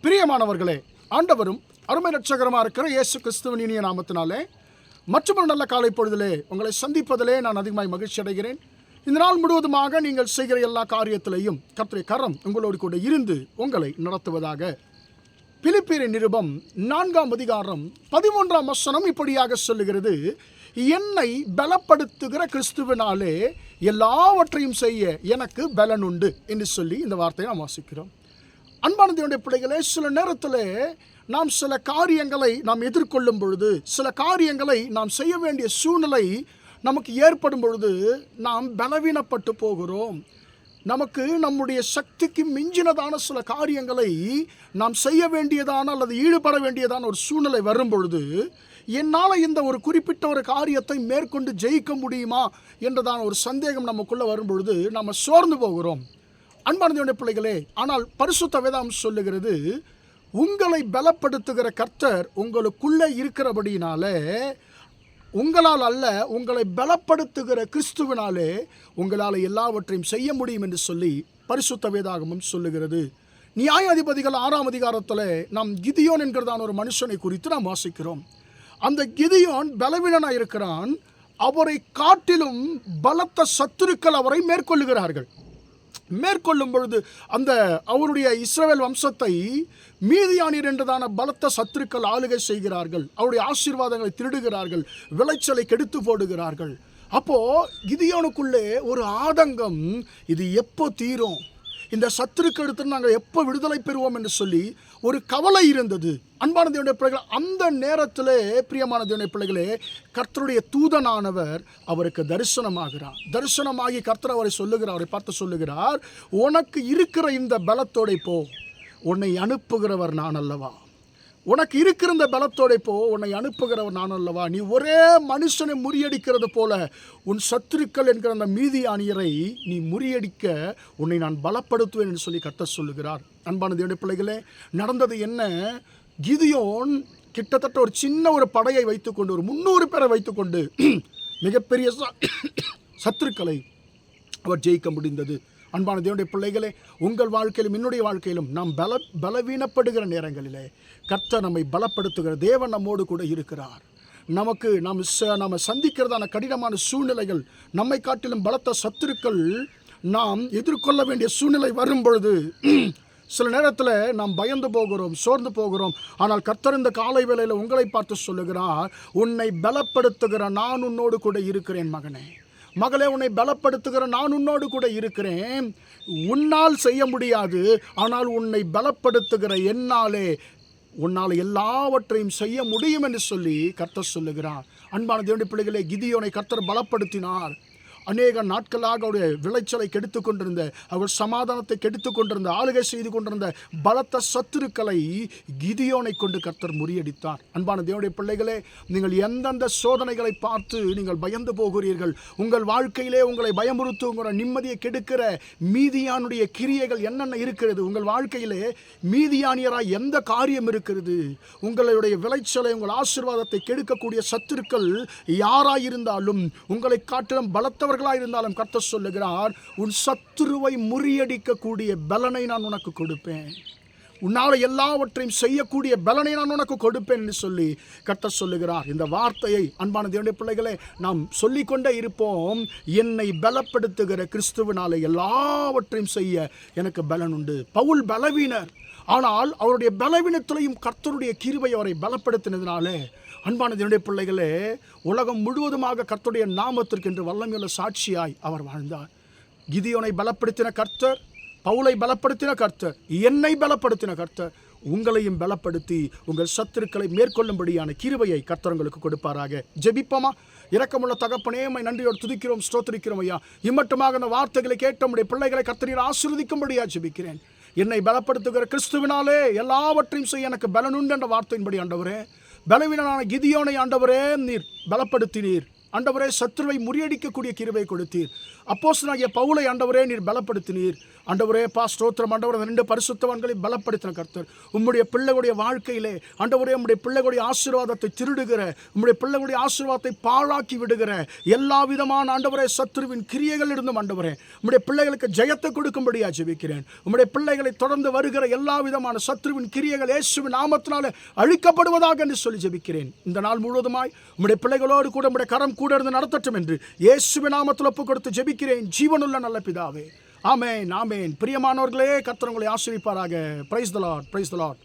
பிரியமானவர்களே, ஆண்டவரும் அருமை ரட்சகரமாக இருக்கிற இயேசு கிறிஸ்துவின் இனிய நாமத்தினாலே மற்றொரு நல்ல காலை பொழுதிலே உங்களை சந்திப்பதிலே நான் அதிகமாய் மகிழ்ச்சி அடைகிறேன். இந்த நாள் முழுவதுமாக நீங்கள் செய்கிற எல்லா காரியத்திலையும் கர்த்தருடைய கரம் உங்களோடு கூட இருந்து உங்களை நடத்துவதாக. பிலிப்பியரின் நிருபம் 4ஆம் அதிகாரம் 11ஆம் வசனம் இப்படியாக சொல்லுகிறது, என்னை பலப்படுத்துகிற கிறிஸ்துவினாலே எல்லாவற்றையும் செய்ய எனக்கு பலன் உண்டு என்று சொல்லி இந்த வார்த்தையை நாம் வாசிக்கிறோம். அன்பான தேவனுடைய பிள்ளைகளே, சில நேரத்தில் நாம் சில காரியங்களை நாம் எதிர்கொள்ளும் பொழுது, சில காரியங்களை நாம் செய்ய வேண்டிய சூழ்நிலை நமக்கு ஏற்படும் பொழுது நாம் பலவீனப்பட்டு போகிறோம். நமக்கு நம்முடைய சக்திக்கு மிஞ்சினதான சில காரியங்களை நாம் செய்ய வேண்டியதான அல்லது ஈடுபட வேண்டியதான ஒரு சூழ்நிலை வரும் பொழுது, என்னால் இந்த ஒரு குறிப்பிட்ட ஒரு காரியத்தை மேற்கொண்டு ஜெயிக்க முடியுமா என்றதான ஒரு சந்தேகம் நமக்குள்ளே வரும் பொழுது நாம் சோர்ந்து போகிறோம். அன்பான தேவனுடைய பிள்ளைகளே, ஆனால் பரிசுத்த வேதம் சொல்லுகிறது, உங்களை பலப்படுத்துகிற கர்த்தர் உங்களுக்குள்ளே இருக்கிறபடினாலே, உங்களால் அல்ல, உங்களை பலப்படுத்துகிற கிறிஸ்துவினாலே உங்களால் எல்லாவற்றையும் செய்ய முடியும் என்று சொல்லி பரிசுத்த வேதாகமம் சொல்லுகிறது. நியாயாதிபதிகள் 6ஆம் அதிகாரத்தில் நாம் கிதியோன் என்கிறதான ஒரு மனுஷனை குறித்து நாம் வாசிக்கிறோம். அந்த கிதியோன் பலவீனனாக இருக்கிறான். அவரை காட்டிலும் பலத்த சத்துருக்கள் அவரை மேற்கொள்ளுகிறார்கள். மேற்கொள்ளும் பொழுது அந்த அவருடைய இஸ்ரவேல் வம்சத்தை மீதியானியர் என்றதான பலத்த சத்துருக்கள் ஆளுகை செய்கிறார்கள். அவருடைய ஆசீர்வாதங்களை திருடுகிறார்கள், விளைச்சலை கெடுத்து போடுகிறார்கள். அப்போ கிதியோனுக்குள்ளே ஒரு ஆதங்கம், இது எப்போ தீரும், இந்த சத்துருக்கு எடுத்து நாங்கள் எப்போ விடுதலை பெறுவோம் என்று சொல்லி ஒரு கவலை இருந்தது. அன்பான தேவனுடைய பிள்ளைகள், அந்த நேரத்திலே பிரியமான தேவனுடைய பிள்ளைகளே, கர்த்தருடைய தூதனானவர் அவருக்கு தரிசனமாகிறார். தரிசனமாகி கர்த்தர் அவரை சொல்லுகிறார், அவரை பார்த்து சொல்லுகிறார், உனக்கு இருக்கிற இந்த பலத்தோட போ, உன்னை அனுப்புகிறவர் நான் அல்லவா, உனக்கு இருக்கிற இந்த பலத்தோட போ, உன்னை அனுப்புகிறவர் நான் அல்லவா, நீ ஒரே மனுஷனை முறியடிக்கிறது போல உன் சத்துருக்கள் என்கிற அந்த மீதியானியரை நீ முறியடிக்க உன்னை நான் பலப்படுத்துவேன் என்று சொல்லி கர்த்தர் சொல்லுகிறார். அன்பான தேவனுடைய பிள்ளைகளே, நடந்தது என்ன? கிதியோன் கிட்டத்தட்ட ஒரு சின்ன ஒரு படையை வைத்துக்கொண்டு, ஒரு 300 பேரை வைத்துக்கொண்டு மிகப்பெரிய சத்துருக்களை அவர் ஜெயிக்க முடிந்தது. அன்பான தேவனுடைய பிள்ளைகளே, உங்கள் வாழ்க்கையிலும் என்னுடைய வாழ்க்கையிலும் நாம் பலவீனப்படுகிற நேரங்களிலே கர்த்தர் நம்மை பலப்படுத்துகிற தேவன் நம்மோடு கூட இருக்கிறார். நாம் சந்திக்கிறதான கடினமான சூழ்நிலைகள், நம்மை காட்டிலும் பலத்த சத்துருக்கள் நாம் எதிர்கொள்ள வேண்டிய சூழ்நிலை வரும் பொழுது சில நேரத்தில் நாம் பயந்து போகிறோம், சோர்ந்து போகிறோம். ஆனால் கர்த்தர் இந்த காலை வேளையில் உங்களை பார்த்து சொல்லுகிறார், உன்னை பலப்படுத்துகிற நான் உன்னோடு கூட இருக்கிறேன் மகனே, மகளே, உன்னை பலப்படுத்துகிற நான் உன்னோடு கூட இருக்கிறேன். உன்னால் செய்ய முடியாது, ஆனால் உன்னை பலப்படுத்துகிற என்னாலே உன்னால் எல்லாவற்றையும் செய்ய முடியும் என்று சொல்லி கர்த்தர் சொல்லுகிறார். அன்பான தேவனுடைய பிள்ளைகளே, கிதியோனை கர்த்தர் பலப்படுத்தினார். அநேக நாட்களாக அவருடைய விளைச்சலை கெடுத்து கொண்டிருந்த, அவர் சமாதானத்தை கெடுத்து கொண்டிருந்த, ஆளுகை செய்து கொண்டிருந்த பலத்த சத்துருக்களை கிதியோனை கொண்டு கர்த்தர் முறியடித்தார். அன்பான தேவனுடைய பிள்ளைகளே, நீங்கள் எந்தெந்த சோதனைகளை பார்த்து நீங்கள் பயந்து போகிறீர்கள், உங்கள் வாழ்க்கையிலே உங்களை பயமுறுத்துங்கிற நிம்மதியை கெடுக்கிற மீதியானுடைய கிரியைகள் என்னென்ன இருக்கிறது, உங்கள் வாழ்க்கையிலே மீதியானியராய் எந்த காரியம் இருக்கிறது, உங்களுடைய விளைச்சலை, உங்கள் ஆசீர்வாதத்தை கெடுக்கக்கூடிய சத்துருக்கள் யாராயிருந்தாலும், உங்களை காட்டிலும் பலத்தவர் இருந்தாலும் கர்த்தர் சொல்லுகிறார், உன் சத்துருவை முறியடிக்கக்கூடிய பலனை நான் உனக்கு கொடுப்பேன், உன்னால் எல்லாவற்றையும் செய்யக்கூடிய பலனை நான் உனக்கு கொடுப்பேன் என்று சொல்லி கர்த்தர் சொல்லுகிறார். இந்த வார்த்தையை அன்பான தேவனுடைய பிள்ளைகளே நாம் சொல்லிக்கொண்டே இருப்போம். என்னை பலப்படுத்துகிற கிறிஸ்துவினாலே எல்லாவற்றையும் செய்ய எனக்கு பலன் உண்டு. பவுல் பலவீனர், ஆனால் அவருடைய பலவீனத்திலையும் கர்த்தருடைய கிருபை அவரை பலப்படுத்தினதினாலே, அன்பான தேவனுடைய பிள்ளைகளே, உலகம் முழுவதுமாக கர்த்தருடைய நாமத்திற்கு என்று வல்லமையுள்ள சாட்சியாய் அவர் வாழ்ந்தார். கிதியோனை பலப்படுத்தின கர்த்தர், பவுலை பலப்படுத்தின கர்த்தர், என்னை பலப்படுத்தின கர்த்தர் உங்களையும் பலப்படுத்தி உங்கள் சத்துருக்களை மேற்கொள்ளும்படியான கிருபையை கர்த்தர் உங்களுக்கு கொடுப்பாராக. ஜெபிப்போமா? இரக்கமுள்ள தகப்பனே, உம்மை நன்றியோடு துதிக்கிறோம், ஸ்தோத்திரிக்கிறோம் ஐயா. இம்மட்டுமாக இந்த வார்த்தைகளை கேட்ட உம்முடைய பிள்ளைகளை கர்த்தர் ஆசீர்வதிக்கும்படியா ஜெபிக்கிறேன். என்னை பலப்படுத்துகிற கிறிஸ்துவினாலே எல்லாவற்றையும் செய்ய எனக்கு பலனுண்டு என்ற வார்த்தையின்படி ஆண்டவரே, பலவீனனான கிதியோனை ஆண்டவரே நீர் பலப்படுத்தினீர். ஆண்டவரே, சத்துருவை முறியடிக்கக்கூடிய கிருபை கொடுத்தீர். அப்போஸ்தலனாகிய பவுலை ஆண்டவரே நீர் பலப்படுத்தினீர். ஆண்டவரே ஸ்தோத்திரம் ஆண்டவரே, அந்த 2 பரிசுத்தவான்களை பலப்படுத்தின கர்த்தர் உம்முடைய பிள்ளைகளுடைய வாழ்க்கையிலே ஆண்டவரே, உம்முடைய பிள்ளைகளுடைய ஆசீர்வாதத்தை திருடுகிற, உம்முடைய பிள்ளைகளுடைய ஆசீர்வாதத்தை பாழாக்கி விடுகிற எல்லா விதமான ஆண்டவரே சத்துருவின் கிரியைகள் இருந்தும் ஆண்டவரே உம்முடைய பிள்ளைகளுக்கு ஜெயத்தை கொடுக்கும்படியா ஜெபிக்கிறேன். உம்முடைய பிள்ளைகளை தொடர்ந்து வருகிற எல்லா விதமான சத்துருவின் கிரியைகள் இயேசுவின் நாமத்தினாலே அழிக்கப்படுவதாக என்று சொல்லி ஜெபிக்கிறேன். இந்த நாள் முழுவதுமாய் உம்முடைய பிள்ளைகளோடு கூட உம்முடைய கரம் கூட இருந்து நடத்தட்டும் என்று இயேசுவின் நாமத்தில் ஒப்புக் கொடுத்து ஜெபிக்கிறேன் ஜீவனுள்ள நல்ல பிதாவே. ஆமென், ஆமென். பிரியமானவர்களே, கர்த்தர் உங்களை ஆசீர்வதிப்பாராக. Praise the Lord, praise the Lord.